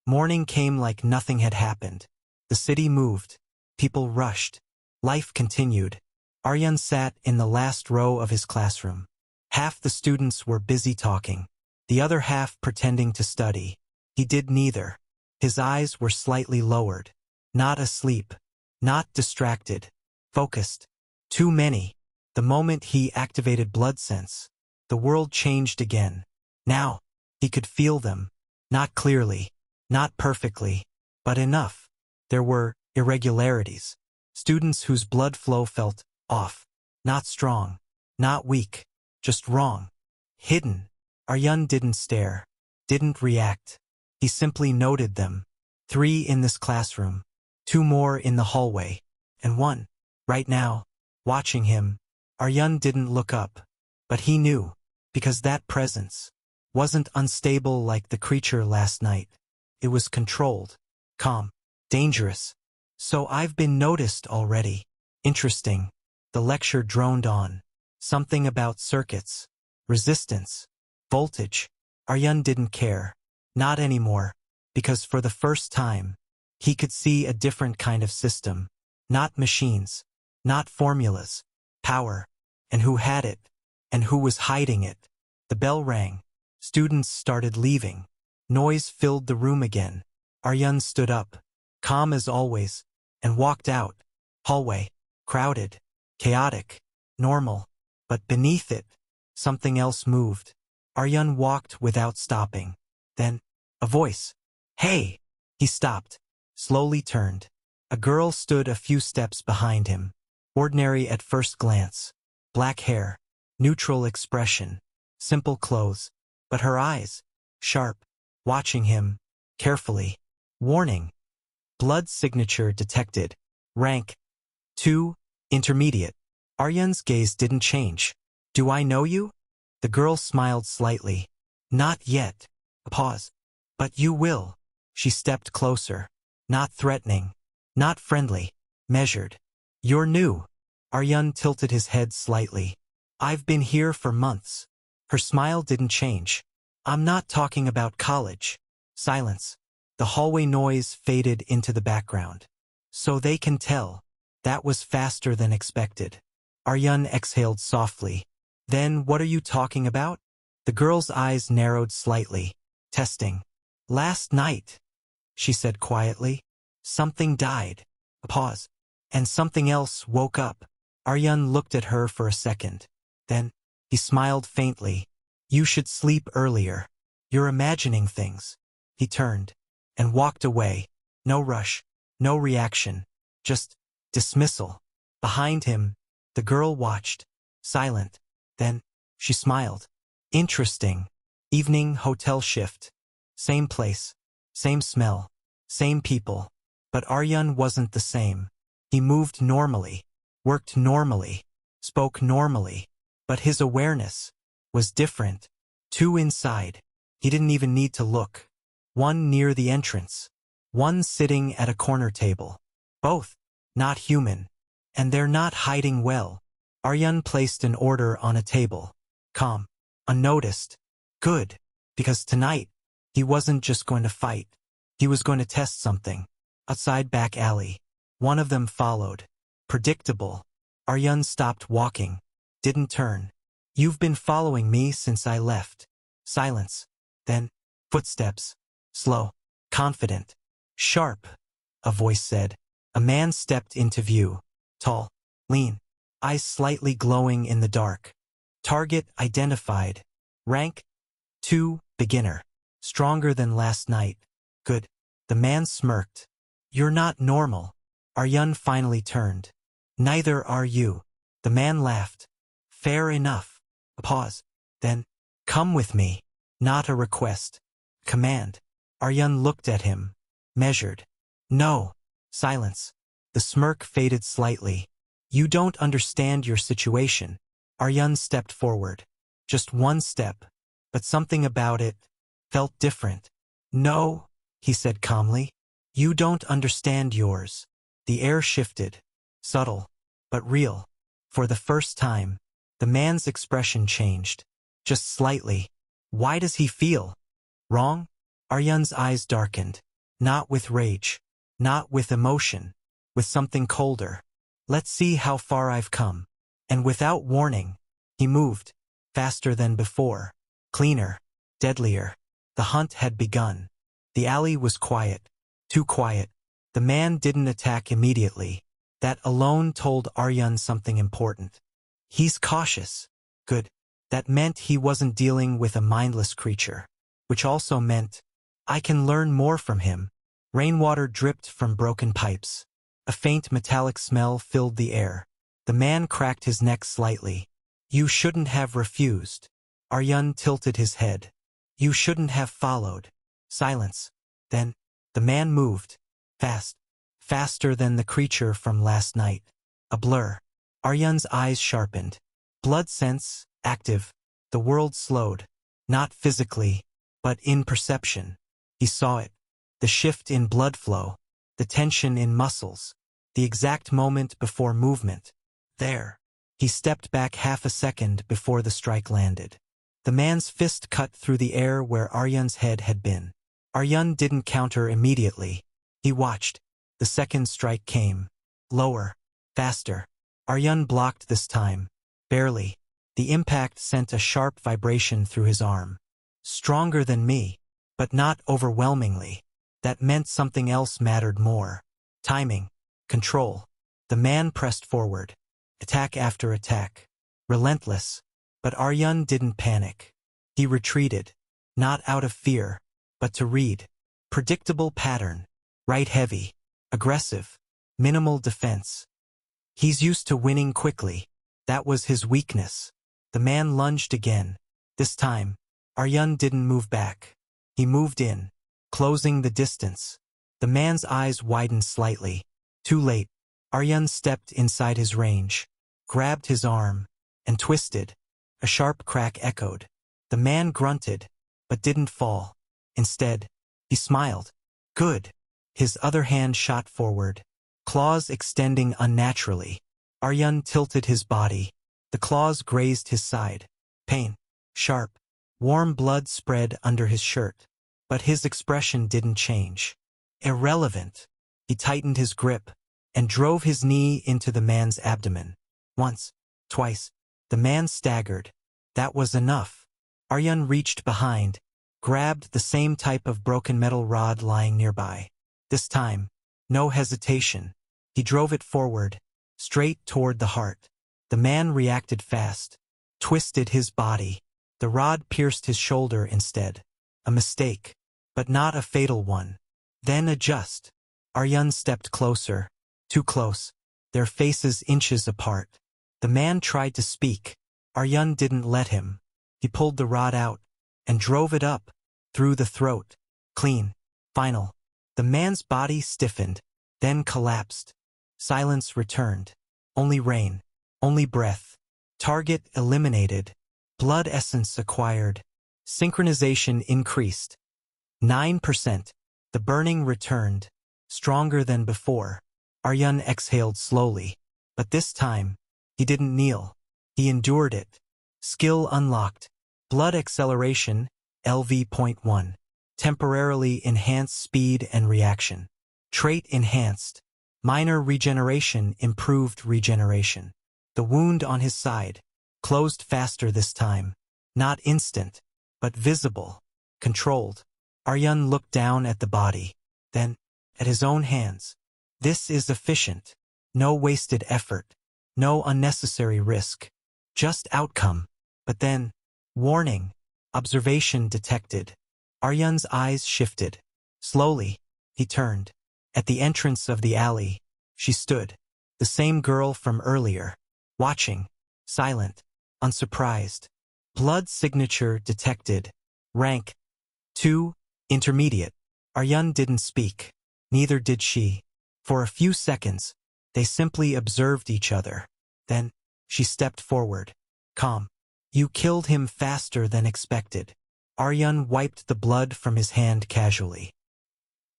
Morning came like nothing had happened. The city moved. People rushed. Life continued. Aaryan sat in the last row of his classroom. Half the students were busy talking, the other half pretending to study. He did neither. His eyes were slightly lowered. Not asleep. Not distracted. Focused. Too many. The moment he activated blood sense, the world changed again. Now, he could feel them. Not clearly. Not perfectly. But enough. There were irregularities. Students whose blood flow felt off. Not strong. Not weak. Just wrong. Hidden. Aaryan didn't stare. Didn't react. He simply noted them. 3 in this classroom. 2 more in the hallway. And 1. Right now. Watching him. Aaryan didn't look up. But he knew. Because that presence wasn't unstable like the creature last night. It was controlled. Calm. Dangerous. So I've been noticed already. Interesting. The lecture droned on. Something about circuits. Resistance. Voltage. Aaryan didn't care. Not anymore. Because for the first time, he could see a different kind of system. Not machines. Not formulas. Power. And who had it. And who was hiding it. The bell rang. Students started leaving. Noise filled the room again. Aaryan stood up, calm as always, and walked out. Hallway. Crowded. Chaotic. Normal. But beneath it, something else moved. Aaryan walked without stopping. Then, a voice. Hey! He stopped. Slowly turned. A girl stood a few steps behind him. Ordinary at first glance. Black hair. Neutral expression. Simple clothes. But her eyes. Sharp. Watching him. Carefully. Warning. Blood signature detected. Rank. 2. Intermediate. Aaryan's gaze didn't change. Do I know you? The girl smiled slightly. Not yet. A pause. But you will. She stepped closer. Not threatening. Not friendly. Measured. You're new. Aaryan tilted his head slightly. I've been here for months. Her smile didn't change. I'm not talking about college. Silence. The hallway noise faded into the background. So they can tell. That was faster than expected. Aaryan exhaled softly. Then what are you talking about? The girl's eyes narrowed slightly. Testing. Last night, she said quietly. Something died. A pause. And something else woke up. Aaryan looked at her for a second. Then, he smiled faintly. You should sleep earlier. You're imagining things. He turned and walked away. No rush. No reaction. Just dismissal. Behind him, the girl watched. Silent. Then, she smiled. Interesting. Evening hotel shift. Same place. Same smell. Same people. But Aaryan wasn't the same. He moved normally. Worked normally. Spoke normally. But his awareness was different. 2 inside. He didn't even need to look. 1 near the entrance. 1 sitting at a corner table. Both not human. And they're not hiding well. Aaryan placed an order on a table. Calm. Unnoticed. Good. Because tonight, he wasn't just going to fight. He was going to test something. Outside back alley. One of them followed. Predictable. Aaryan stopped walking. Didn't turn. You've been following me since I left. Silence. Then, footsteps. Slow. Confident. Sharp. A voice said. A man stepped into view. Tall. Lean. Eyes slightly glowing in the dark. Target identified. Rank. 2. Beginner. Stronger than last night. Good. The man smirked. You're not normal. Aaryan finally turned. Neither are you. The man laughed. Fair enough. A pause. Then, come with me. Not a request. Command. Aaryan looked at him. Measured. No. Silence. The smirk faded slightly. You don't understand your situation. Aaryan stepped forward. Just 1 step. But something about it felt different. No, he said calmly. You don't understand yours. The air shifted. Subtle. But real. For the first time, the man's expression changed. Just slightly. Why does he feel wrong? Aaryan's eyes darkened. Not with rage. Not with emotion. With something colder. Let's see how far I've come. And without warning, he moved. Faster than before. Cleaner. Deadlier. The hunt had begun. The alley was quiet. Too quiet. The man didn't attack immediately. That alone told Aaryan something important. He's cautious. Good. That meant he wasn't dealing with a mindless creature. Which also meant, I can learn more from him. Rainwater dripped from broken pipes. A faint metallic smell filled the air. The man cracked his neck slightly. You shouldn't have refused. Aaryan tilted his head. You shouldn't have followed. Silence. Then, the man moved. Fast. Faster than the creature from last night. A blur. Aaryan's eyes sharpened. Blood sense, active. The world slowed. Not physically, but in perception. He saw it. The shift in blood flow. The tension in muscles. The exact moment before movement. There. He stepped back half a second before the strike landed. The man's fist cut through the air where Aaryan's head had been. Aaryan didn't counter immediately. He watched. The second strike came. Lower. Faster. Aaryan blocked this time. Barely. The impact sent a sharp vibration through his arm. Stronger than me. But not overwhelmingly. That meant something else mattered more. Timing. Control. The man pressed forward. Attack after attack. Relentless. But Aaryan didn't panic. He retreated. Not out of fear, but to read. Predictable pattern. Right heavy. Aggressive. Minimal defense. He's used to winning quickly. That was his weakness. The man lunged again. This time, Aaryan didn't move back. He moved in, closing the distance. The man's eyes widened slightly. Too late. Aaryan stepped inside his range, grabbed his arm, and twisted. A sharp crack echoed. The man grunted, but didn't fall. Instead, he smiled. Good. His other hand shot forward, claws extending unnaturally. Aaryan tilted his body. The claws grazed his side. Pain. Sharp. Warm blood spread under his shirt. But his expression didn't change. Irrelevant. He tightened his grip and drove his knee into the man's abdomen. Once. Twice. The man staggered. That was enough. Aaryan reached behind, grabbed the same type of broken metal rod lying nearby. This time, no hesitation. He drove it forward, straight toward the heart. The man reacted fast, twisted his body. The rod pierced his shoulder instead. A mistake, but not a fatal one. Then adjust. Aaryan stepped closer, too close, their faces inches apart. The man tried to speak. Aaryan didn't let him. He pulled the rod out and drove it up, through the throat. Clean. Final. The man's body stiffened, then collapsed. Silence returned. Only rain. Only breath. Target eliminated. Blood essence acquired. Synchronization increased. 9%. The burning returned. Stronger than before. Aaryan exhaled slowly. But this time, he didn't kneel. He endured it. Skill unlocked. Blood acceleration, LV.1. Temporarily enhanced speed and reaction. Trait enhanced. Minor regeneration improved regeneration. The wound on his side closed faster this time. Not instant, but visible. Controlled. Aaryan looked down at the body, then at his own hands. This is efficient. No wasted effort. No unnecessary risk. Just outcome. But then, warning. Observation detected. Aaryan's eyes shifted. Slowly, he turned. At the entrance of the alley, she stood. The same girl from earlier. Watching. Silent. Unsurprised. Blood signature detected. Rank 2, intermediate. Aaryan didn't speak. Neither did she. For a few seconds, they simply observed each other. Then, she stepped forward. Calm. You killed him faster than expected. Aaryan wiped the blood from his hand casually.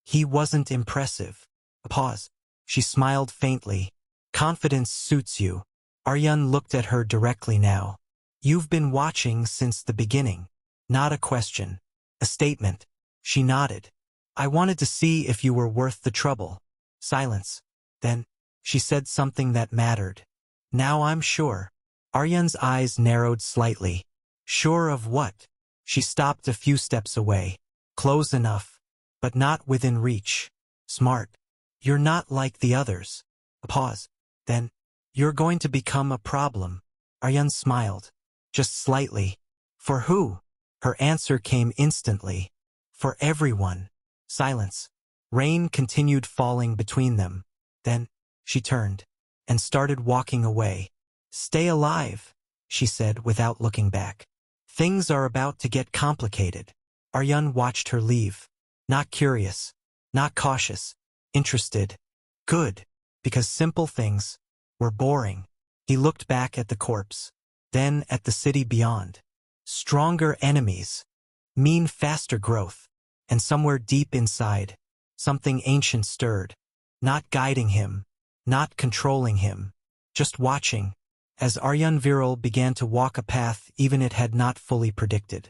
He wasn't impressive. A pause. She smiled faintly. Confidence suits you. Aaryan looked at her directly now. You've been watching since the beginning. Not a question. A statement. She nodded. I wanted to see if you were worth the trouble. Silence. Then, she said something that mattered. Now I'm sure. Aryan's eyes narrowed slightly. Sure of what? She stopped a few steps away. Close enough, but not within reach. Smart. You're not like the others. A pause. Then, you're going to become a problem. Aryan smiled. Just slightly. For who? Her answer came instantly. For everyone. Silence. Rain continued falling between them. Then, she turned and started walking away. Stay alive, she said without looking back. Things are about to get complicated. Aryan watched her leave. Not curious, not cautious, interested. Good, because simple things were boring. He looked back at the corpse, then at the city beyond. Stronger enemies mean faster growth, and somewhere deep inside, something ancient stirred, not guiding him, not controlling him, just watching, as Aaryan Virel began to walk a path even it had not fully predicted.